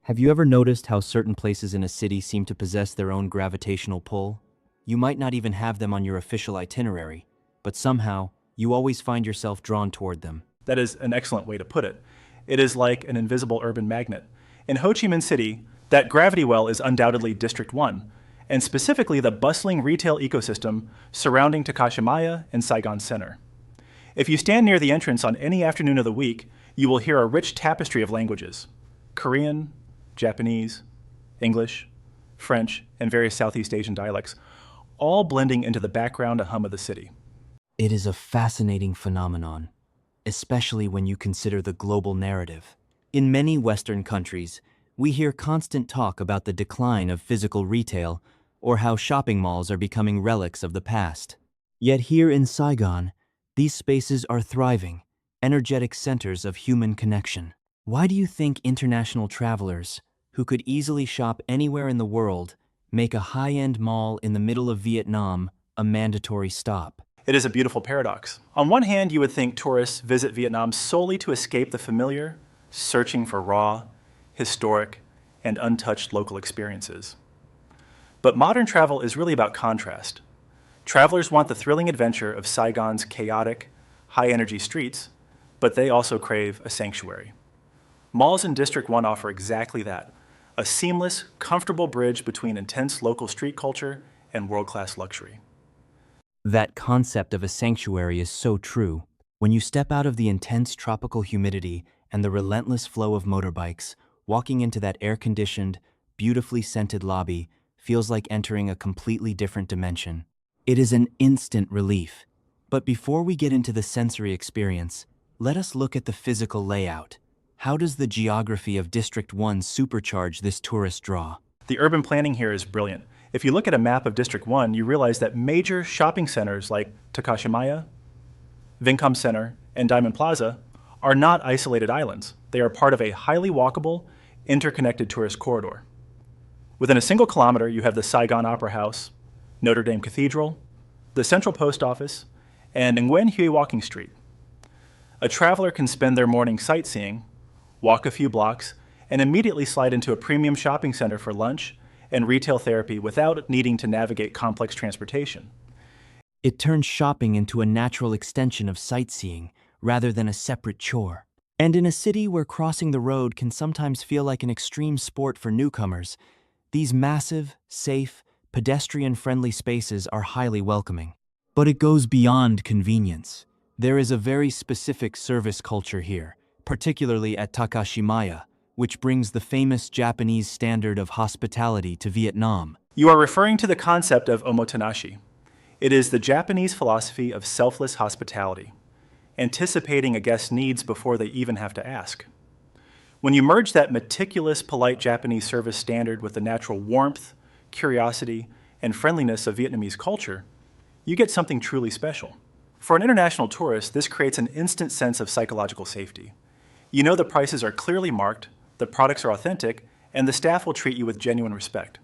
Have you ever noticed how certain places in a city seem to possess their own gravitational pull? You might not even have them on your official itinerary, but somehow, you always find yourself drawn toward them. That is an excellent way to put it. It is like an invisible urban magnet. In Ho Chi Minh City, that gravity well is undoubtedly District 1, and specifically the bustling retail ecosystem surrounding Takashimaya and Saigon Center. If you stand near the entrance on any afternoon of the week, you will hear a rich tapestry of languages: Korean, Japanese, English, French, and various Southeast Asian dialects, all blending into the background and hum of the city. It is a fascinating phenomenon, especially when you consider the global narrative. In many Western countries, we hear constant talk about the decline of physical retail or how shopping malls are becoming relics of the past. Yet here in Saigon, these spaces are thriving, energetic centers of human connection. Why do you think international travelers, who could easily shop anywhere in the world, make a high-end mall in the middle of Vietnam a mandatory stop? It is a beautiful paradox. On one hand, you would think tourists visit Vietnam solely to escape the familiar, searching for raw, historic, and untouched local experiences. But modern travel is really about contrast. Travelers want the thrilling adventure of Saigon's chaotic, high-energy streets, but they also crave a sanctuary. Malls in District 1 offer exactly that: a seamless, comfortable bridge between intense local street culture and world-class luxury. That concept of a sanctuary is so true. When you step out of the intense tropical humidity and the relentless flow of motorbikes, walking into that air-conditioned, beautifully scented lobby feels like entering a completely different dimension. It is an instant relief. But before we get into the sensory experience, let us look at the physical layout. How does the geography of District 1 supercharge this tourist draw? The urban planning here is brilliant. If you look at a map of District 1, you realize that major shopping centers like Takashimaya, Vincom Center, and Diamond Plaza are not isolated islands. They are part of a highly walkable, interconnected tourist corridor. Within a single kilometer, you have the Saigon Opera House, Notre Dame Cathedral, the Central Post Office, and Nguyen Hue Walking Street. A traveler can spend their morning sightseeing, walk a few blocks, and immediately slide into a premium shopping center for lunch and retail therapy without needing to navigate complex transportation. It turns shopping into a natural extension of sightseeing rather than a separate chore. And in a city where crossing the road can sometimes feel like an extreme sport for newcomers, these massive, safe, pedestrian-friendly spaces are highly welcoming. But it goes beyond convenience. There is a very specific service culture here, particularly at Takashimaya, which brings the famous Japanese standard of hospitality to Vietnam. You are referring to the concept of Omotenashi. It is the Japanese philosophy of selfless hospitality, anticipating a guest's needs before they even have to ask. When you merge that meticulous, polite Japanese service standard with the natural warmth, curiosity, and friendliness of Vietnamese culture, you get something truly special. For an international tourist, this creates an instant sense of psychological safety. You know the prices are clearly marked, the products are authentic, and the staff will treat you with genuine respect.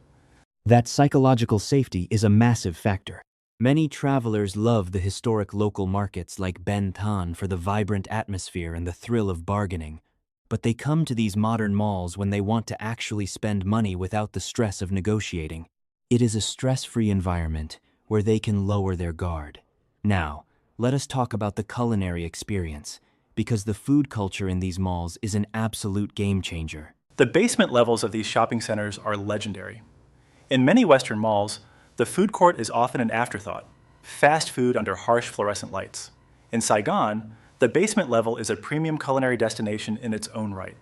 That psychological safety is a massive factor. Many travelers love the historic local markets like Ben Thanh for the vibrant atmosphere and the thrill of bargaining, but they come to these modern malls when they want to actually spend money without the stress of negotiating. It is a stress-free environment where they can lower their guard. Now, let us talk about the culinary experience, because the food culture in these malls is an absolute game changer. The basement levels of these shopping centers are legendary. In many Western malls, the food court is often an afterthought, fast food under harsh fluorescent lights. In Saigon, the basement level is a premium culinary destination in its own right.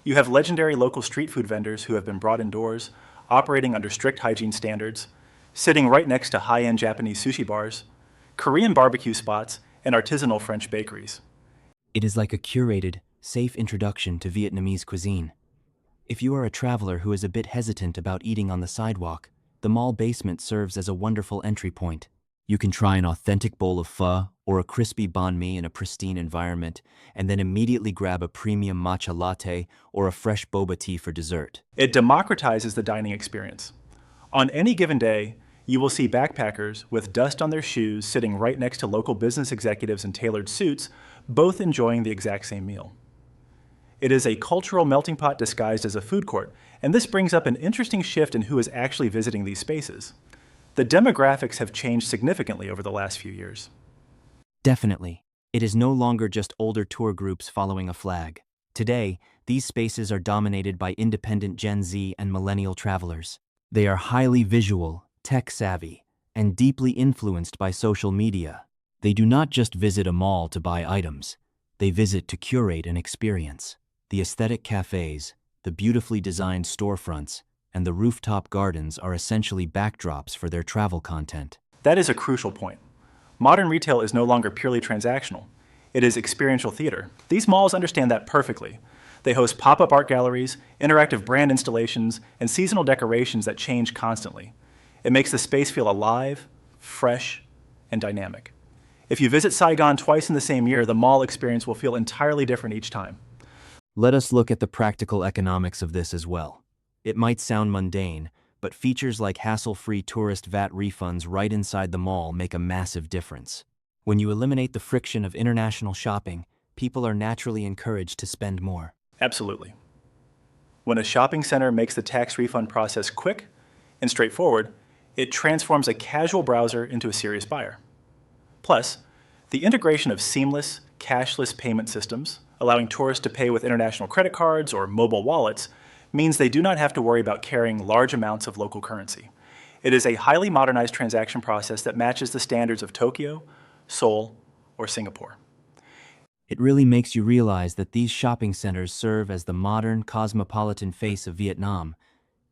You have legendary local street food vendors who have been brought indoors, operating under strict hygiene standards, sitting right next to high-end Japanese sushi bars, Korean barbecue spots, and artisanal French bakeries. It is like a curated, safe introduction to Vietnamese cuisine. If you are a traveler who is a bit hesitant about eating on the sidewalk, the mall basement serves as a wonderful entry point. You can try an authentic bowl of pho or a crispy banh mi in a pristine environment, and then immediately grab a premium matcha latte or a fresh boba tea for dessert. It democratizes the dining experience. On any given day, you will see backpackers with dust on their shoes sitting right next to local business executives in tailored suits, both enjoying the exact same meal. It is a cultural melting pot disguised as a food court, and this brings up an interesting shift in who is actually visiting these spaces. The demographics have changed significantly over the last few years. Definitely. It is no longer just older tour groups following a flag. Today, these spaces are dominated by independent Gen Z and millennial travelers. They are highly visual, tech-savvy, and deeply influenced by social media. They do not just visit a mall to buy items. They visit to curate an experience. The aesthetic cafes, the beautifully designed storefronts, and the rooftop gardens are essentially backdrops for their travel content. That is a crucial point. Modern retail is no longer purely transactional. It is experiential theater. These malls understand that perfectly. They host pop-up art galleries, interactive brand installations, and seasonal decorations that change constantly. It makes the space feel alive, fresh, and dynamic. If you visit Saigon twice in the same year, the mall experience will feel entirely different each time. Let us look at the practical economics of this as well. It might sound mundane, but features like hassle-free tourist VAT refunds right inside the mall make a massive difference. When you eliminate the friction of international shopping, people are naturally encouraged to spend more. Absolutely. When a shopping center makes the tax refund process quick and straightforward, it transforms a casual browser into a serious buyer. Plus, the integration of seamless, cashless payment systems, allowing tourists to pay with international credit cards or mobile wallets, means they do not have to worry about carrying large amounts of local currency. It is a highly modernized transaction process that matches the standards of Tokyo, Seoul, or Singapore. It really makes you realize that these shopping centers serve as the modern, cosmopolitan face of Vietnam.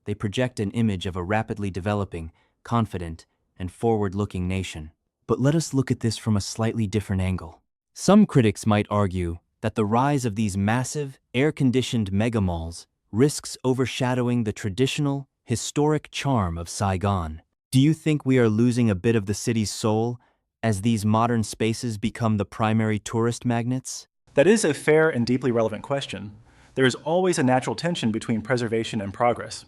They project an image of a rapidly developing, confident, and forward-looking nation. But let us look at this from a slightly different angle. Some critics might argue that the rise of these massive, air-conditioned megamalls risks overshadowing the traditional, historic charm of Saigon. Do you think we are losing a bit of the city's soul as these modern spaces become the primary tourist magnets? That is a fair and deeply relevant question. There is always a natural tension between preservation and progress.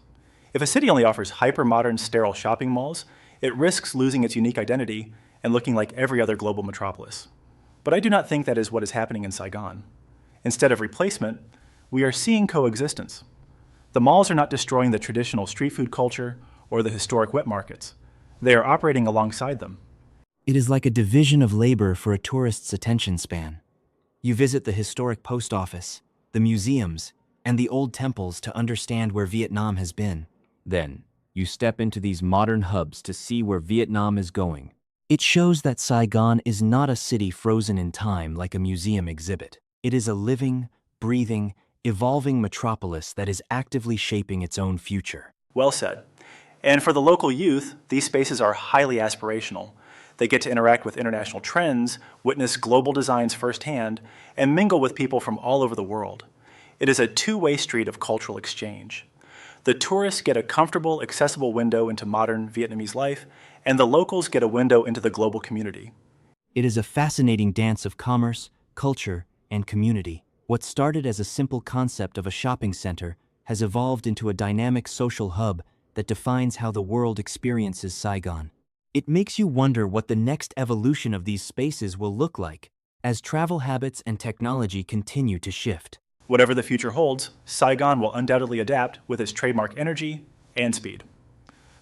If a city only offers hyper-modern, sterile shopping malls, it risks losing its unique identity and looking like every other global metropolis. But I do not think that is what is happening in Saigon. Instead of replacement, we are seeing coexistence. The malls are not destroying the traditional street food culture or the historic wet markets. They are operating alongside them. It is like a division of labor for a tourist's attention span. You visit the historic post office, the museums, and the old temples to understand where Vietnam has been. Then, you step into these modern hubs to see where Vietnam is going. It shows that Saigon is not a city frozen in time like a museum exhibit. It is a living, breathing, evolving metropolis that is actively shaping its own future. Well said. And for the local youth, these spaces are highly aspirational. They get to interact with international trends, witness global designs firsthand, and mingle with people from all over the world. It is a two-way street of cultural exchange. The tourists get a comfortable, accessible window into modern Vietnamese life, and the locals get a window into the global community. It is a fascinating dance of commerce, culture, and community. What started as a simple concept of a shopping center has evolved into a dynamic social hub that defines how the world experiences Saigon. It makes you wonder what the next evolution of these spaces will look like as travel habits and technology continue to shift. Whatever the future holds, Saigon will undoubtedly adapt with its trademark energy and speed.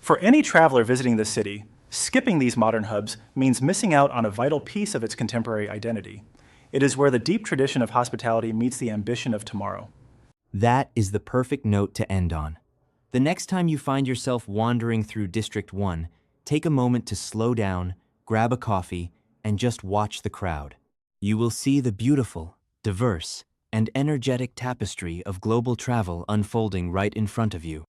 For any traveler visiting this city, skipping these modern hubs means missing out on a vital piece of its contemporary identity. It is where the deep tradition of hospitality meets the ambition of tomorrow. That is the perfect note to end on. The next time you find yourself wandering through District 1, take a moment to slow down, grab a coffee, and just watch the crowd. You will see the beautiful, diverse, and energetic tapestry of global travel unfolding right in front of you.